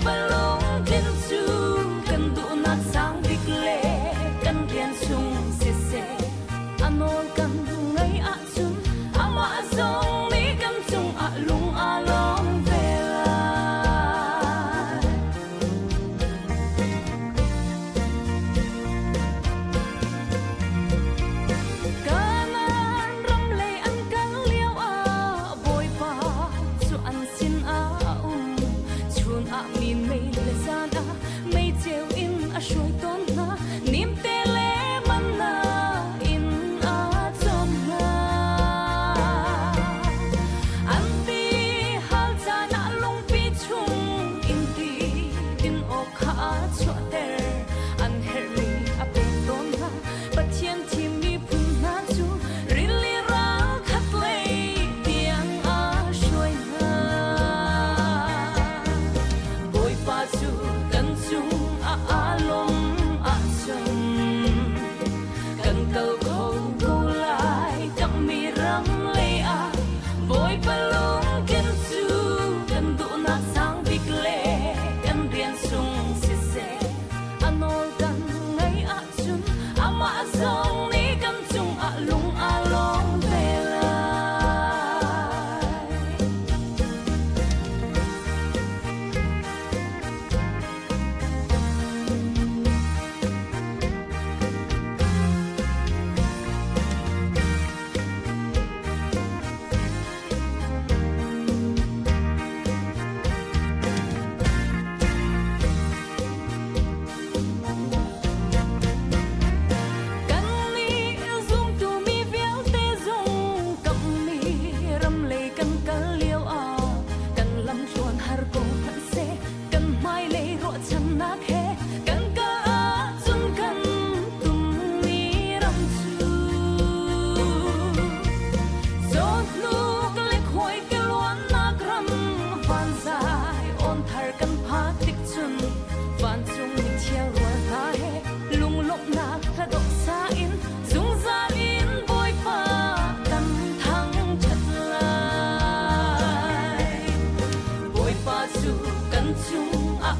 balong tin chu kan du nak sang dik le kan rian sung se se anol kan ngai a chun ama zong mi kan chung a lung a long vela kanan ram le an kan liao a boy pa chu an sin a chun a mi mei le san a mei cheu in a shuai ton na nim te le man na in a chom na an ti hal cha na lung pi chung in ti tin o kha chua ter an her mi a pe ton na pathian thi mi phun na chu really rang khat le tiang a shuai na boy pa chu kan chung a lom a chum kan kal kho ko lai kam mi ram le a boy palong kan chu kan du na sang bik le kan rian sung se se anol kan ngai a chun ama zong ni kan chung a lung a long vela kan mi zum tu mi viau te zung kam mi ram le kan kal liao a kan lam chuan har ko kan se kan mai le ro chan na khe kan ka a chun kan tum mi ram chu zot nu le khoi ke luan na gram van sai on thar kan pha tik chun van chung mi chiao rual na he lung lop na ha do sa in zung za in boy pa kan thang chat lai boy pa chu kan chung a